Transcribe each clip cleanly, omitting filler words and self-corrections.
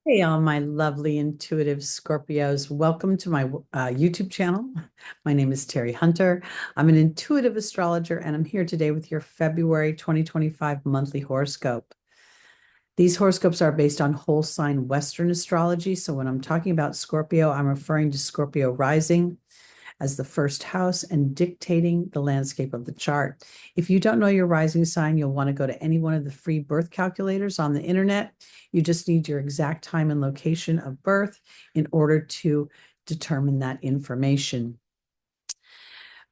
Hey, all my lovely intuitive Scorpios. Welcome to my YouTube channel. My name is Teri Hunter. I'm an intuitive astrologer, and I'm here today with your February 2025 monthly horoscope. These horoscopes are based on whole sign Western astrology. So when I'm talking about Scorpio, I'm referring to Scorpio rising as the first house and dictating the landscape of the chart. If you don't know your rising sign, you'll want to go to any one of the free birth calculators on the internet. You just need your exact time and location of birth in order to determine that information.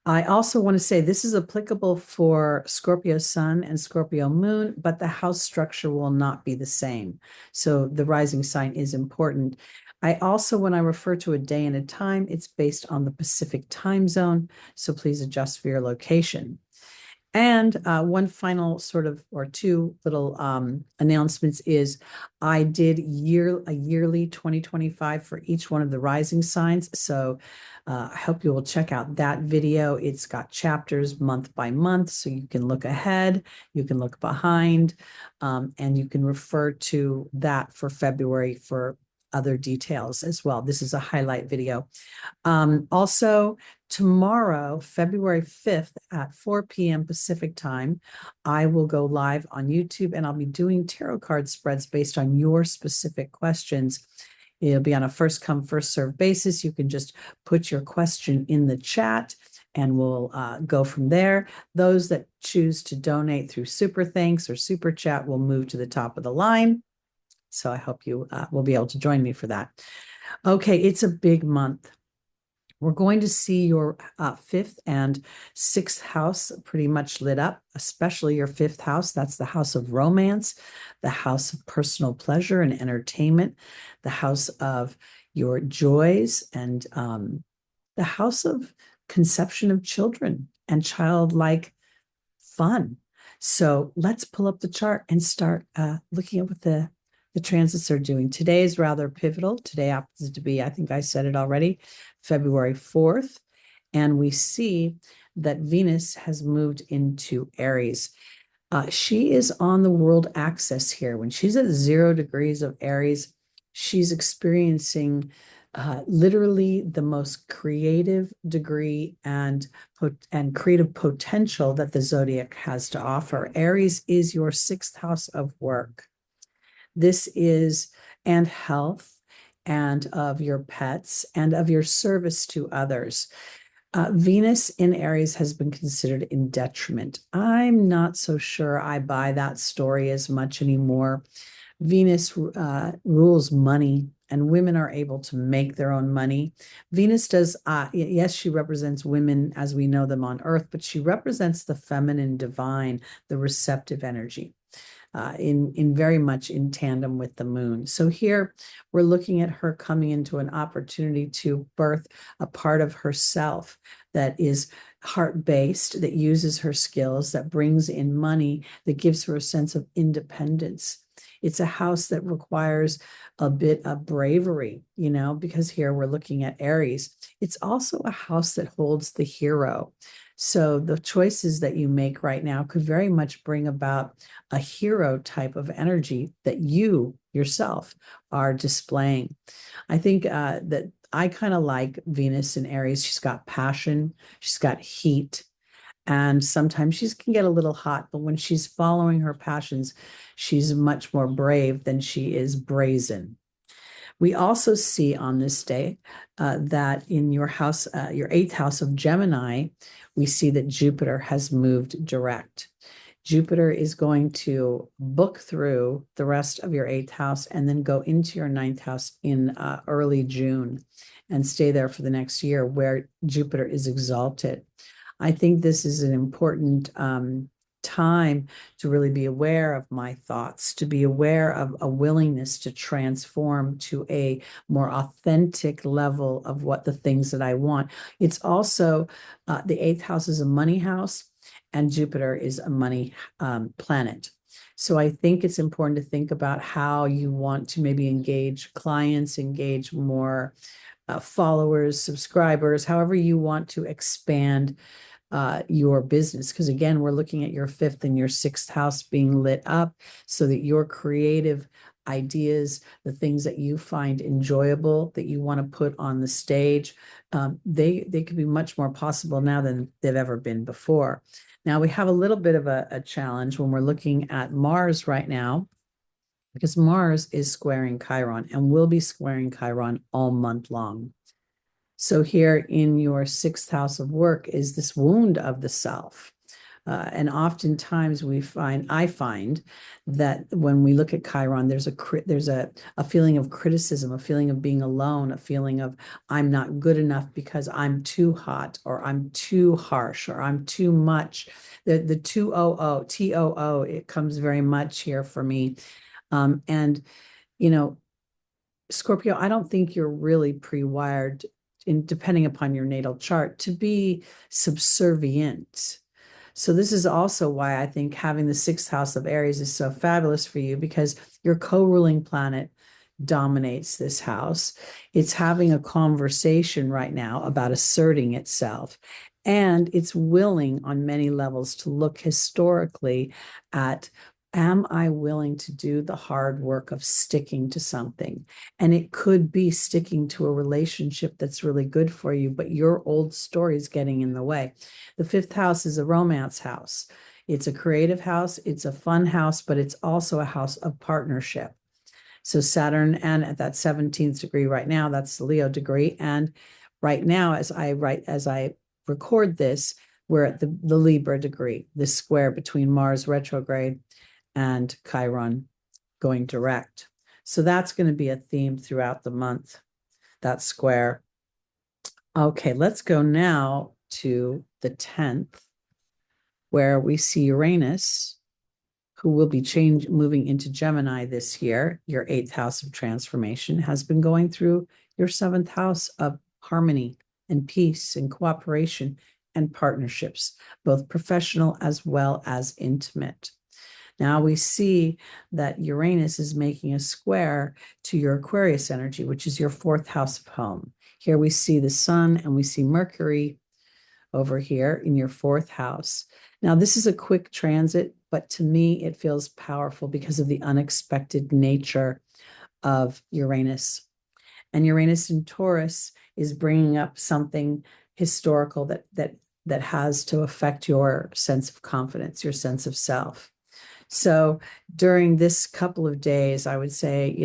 I also want to say this is applicable for Scorpio sun and Scorpio moon, but the house structure will not be the same. So the rising sign is important. I also, when I refer to a day and a time, it's based on the Pacific time zone. So please adjust for your location. And one final sort of, or two little announcements is I did a yearly 2025 for each one of the rising signs. So I hope you will check out that video. It's got chapters month by month, so you can look ahead, you can look behind, and you can refer to that for February for other details as well. This is a highlight video. Also, tomorrow, February 5th at 4 p.m. Pacific time, I will go live on YouTube and I'll be doing tarot card spreads based on your specific questions. It'll be on a first come, first serve basis. You can just put your question in the chat and we'll go from there. Those that choose to donate through Super Thanks or Super Chat will move to the top of the line. So I hope you will be able to join me for that. Okay, it's a big month. We're going to see your fifth and sixth house pretty much lit up, especially your fifth house. That's the house of romance, the house of personal pleasure and entertainment, the house of your joys, and the house of conception of children and childlike fun. So let's pull up the chart and start looking at what the transits are doing. Today is rather pivotal. Today happens to be, I think I said it already, February 4th. And we see that Venus has moved into Aries. She is on the world axis here. When she's at 0 degrees of Aries, she's experiencing literally the most creative degree and creative potential that the zodiac has to offer. Aries is your sixth house of work. This is, and health, and of your pets, and of your service to others. Venus in Aries has been considered in detriment. I'm not so sure I buy that story as much anymore. Venus rules money, and women are able to make their own money. Venus does, yes, she represents women as we know them on Earth, but she represents the feminine divine, the receptive energy. In very much in tandem with the moon. So here we're looking at her coming into an opportunity to birth a part of herself that is heart-based, that uses her skills, that brings in money, that gives her a sense of independence. It's a house that requires a bit of bravery, because here we're looking at Aries. It's also a house that holds the hero. So the choices that you make right now could very much bring about a hero type of energy that you yourself are displaying. I think that I kind of like Venus in Aries. She's got passion, she's got heat, and sometimes she can get a little hot, but when she's following her passions, she's much more brave than she is brazen. We also see on this day that in your house, your eighth house of Gemini, we see that Jupiter has moved direct. Jupiter is going to book through the rest of your eighth house and then go into your ninth house in early June and stay there for the next year where Jupiter is exalted. I think this is an important time to really be aware of my thoughts, to be aware of a willingness to transform to a more authentic level of what the things that I want. It's also the eighth house is a money house, and Jupiter is a money planet. So I think it's important to think about how you want to maybe engage clients, engage more followers, subscribers, however you want to expand your business. Because again, we're looking at your fifth and your sixth house being lit up so that your creative ideas, the things that you find enjoyable, that you want to put on the stage, they could be much more possible now than they've ever been before. Now we have a little bit of a challenge when we're looking at Mars right now, because Mars is squaring Chiron and will be squaring Chiron all month long. So here in your sixth house of work is this wound of the self. And oftentimes I find that when we look at Chiron, there's a feeling of criticism, a feeling of being alone, a feeling of I'm not good enough because I'm too hot, or I'm too harsh, or I'm too much. The TOO, it comes very much here for me. And, you know, Scorpio, I don't think you're really pre-wired, depending upon your natal chart, to be subservient. So this is also why I think having the sixth house of Aries is so fabulous for you, because your co-ruling planet dominates this house. It's having a conversation right now about asserting itself. And it's willing on many levels to look historically at, am I willing to do the hard work of sticking to something? And it could be sticking to a relationship that's really good for you, but your old story is getting in the way. The fifth house is a romance house. It's a creative house. It's a fun house, but it's also a house of partnership. So Saturn, and at that 17th degree right now, that's the Leo degree. And right now, as I record this, we're at the Libra degree, this square between Mars retrograde and Chiron going direct. So that's going to be a theme throughout the month, that square. Okay, let's go now to the 10th, where we see Uranus, who will be moving into Gemini this year. Your eighth house of transformation has been going through your seventh house of harmony and peace and cooperation and partnerships, both professional as well as intimate. Now we see that Uranus is making a square to your Aquarius energy, which is your fourth house of home. Here we see the sun and we see Mercury over here in your fourth house. Now, this is a quick transit, but to me, it feels powerful because of the unexpected nature of Uranus. And Uranus in Taurus is bringing up something historical that has to affect your sense of confidence, your sense of self. So during this couple of days, I would say,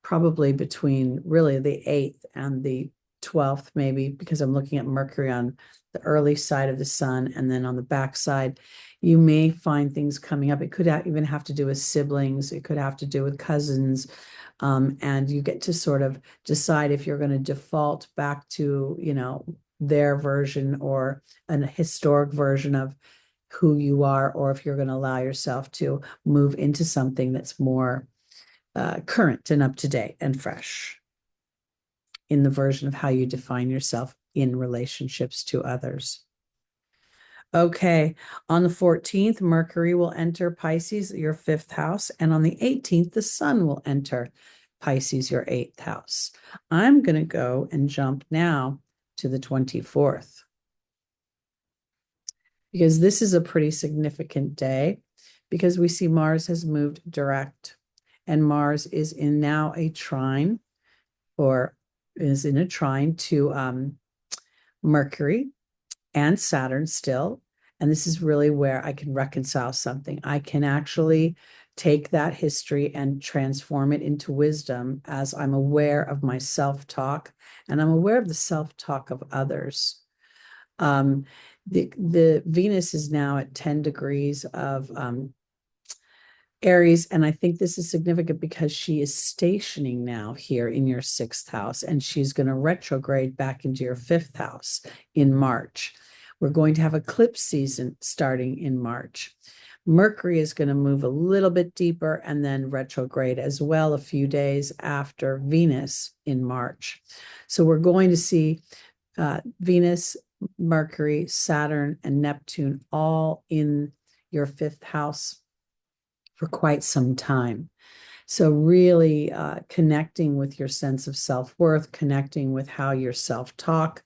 probably between really the 8th and the 12th, maybe, because I'm looking at Mercury on the early side of the sun, and then on the back side, you may find things coming up. It could even have to do with siblings. It could have to do with cousins. And you get to sort of decide if you're going to default back to, their version or an historic version of who you are, or if you're going to allow yourself to move into something that's more current and up to date and fresh in the version of how you define yourself in relationships to others. Okay, on the 14th, Mercury will enter Pisces, your fifth house, and on the 18th, the sun will enter Pisces, your eighth house. I'm going to go and jump now to the 24th, because this is a pretty significant day, because we see Mars has moved direct, and Mars is in now a trine, or is in a trine to Mercury and Saturn still. And this is really where I can reconcile something. I can actually take that history and transform it into wisdom, as I'm aware of my self-talk and I'm aware of the self-talk of others. The Venus is now at 10 degrees of Aries, and I think this is significant because she is stationing now here in your sixth house, and she's going to retrograde back into your fifth house in March. We're going to have eclipse season starting in March. Mercury is going to move a little bit deeper and then retrograde as well a few days after Venus in March. So we're going to see Venus, Mercury, Saturn, and Neptune all in your fifth house for quite some time. So really connecting with your sense of self-worth, connecting with how your self-talk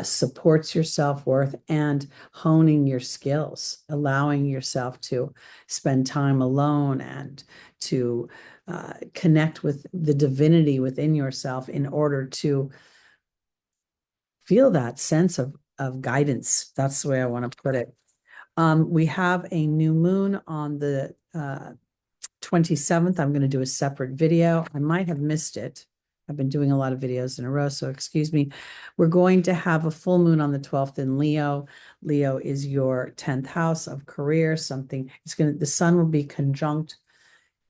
supports your self-worth and honing your skills, allowing yourself to spend time alone and to connect with the divinity within yourself in order to feel that sense of guidance. That's the way I want to put it. We have a new moon on the 27th. I'm going to do a separate video. I might have missed it. I've been doing a lot of videos in a row, so excuse me. We're going to have a full moon on the 12th in Leo. Leo is your 10th house of career, something. The sun will be conjunct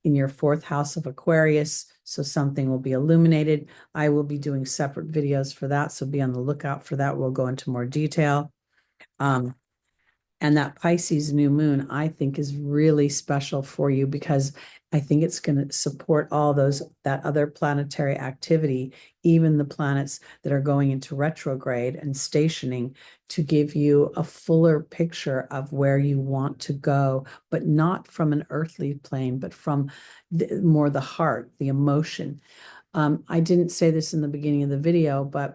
in your 4th house of Aquarius, so something will be illuminated. I will be doing separate videos for that, so be on the lookout for that. We'll go into more detail. And that Pisces new moon, I think, is really special for you because I think it's going to support all that other planetary activity, even the planets that are going into retrograde and stationing, to give you a fuller picture of where you want to go, but not from an earthly plane, but from more the heart, the emotion. I didn't say this in the beginning of the video, but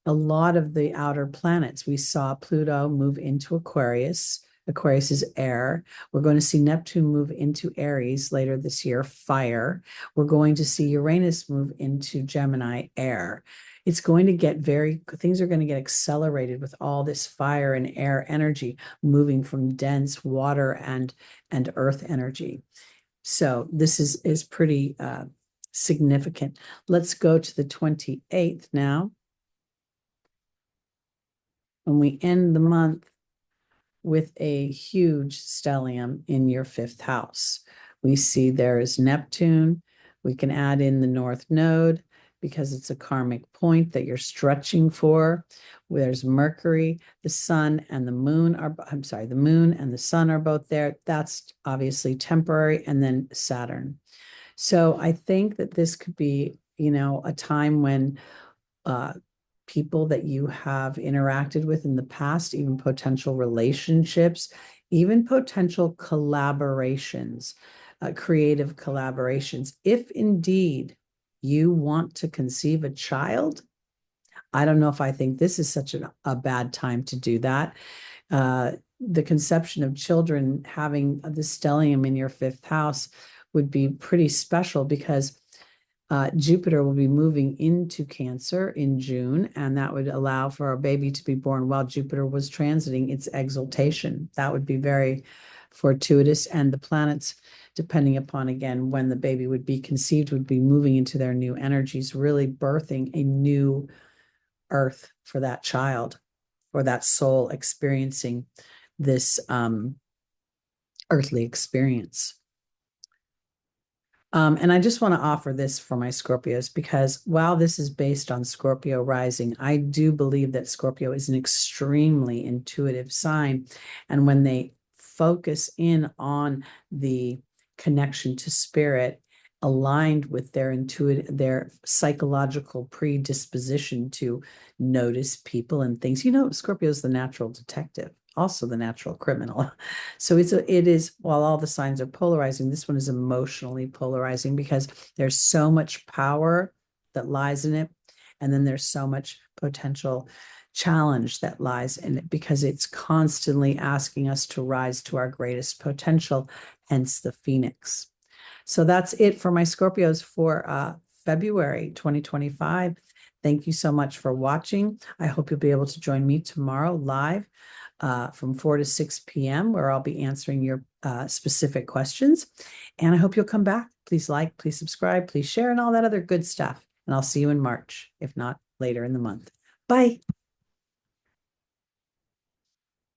a lot of the outer planets, we saw Pluto move into Aquarius. Aquarius is air. We're going to see Neptune move into Aries later this year, fire. We're going to see Uranus move into Gemini, air. It's going to get things are going to get accelerated with all this fire and air energy moving from dense water and earth energy. So this is pretty significant. Let's go to the 28th now. And we end the month with a huge stellium in your 5th house. We see there is Neptune. We can add in the North Node because it's a karmic point that you're stretching for. There's Mercury, the Sun, and the Moon the Moon and the Sun are both there. That's obviously temporary, and then Saturn. So I think that this could be, a time when people that you have interacted with in the past, even potential relationships, even potential collaborations, creative collaborations. If indeed you want to conceive a child, I don't know if I think this is such a bad time to do that. The conception of children having the stellium in your 5th house would be pretty special because Jupiter will be moving into Cancer in June, and that would allow for a baby to be born while Jupiter was transiting its exaltation. That would be very fortuitous, and the planets, depending upon, again, when the baby would be conceived, would be moving into their new energies, really birthing a new earth for that child, or that soul experiencing this earthly experience. And I just want to offer this for my Scorpios, because while this is based on Scorpio rising, I do believe that Scorpio is an extremely intuitive sign. And when they focus in on the connection to spirit, aligned with their psychological predisposition to notice people and things. Scorpio is the natural detective, also the natural criminal. So it is, while all the signs are polarizing, this one is emotionally polarizing because there's so much power that lies in it. And then there's so much potential challenge that lies in it because it's constantly asking us to rise to our greatest potential, hence the Phoenix. So that's it for my Scorpios for February 2025. Thank you so much for watching. I hope you'll be able to join me tomorrow live from 4 to 6 p.m., where I'll be answering your specific questions. And I hope you'll come back. Please like, please subscribe, please share, and all that other good stuff. And I'll see you in March, if not later in the month. Bye.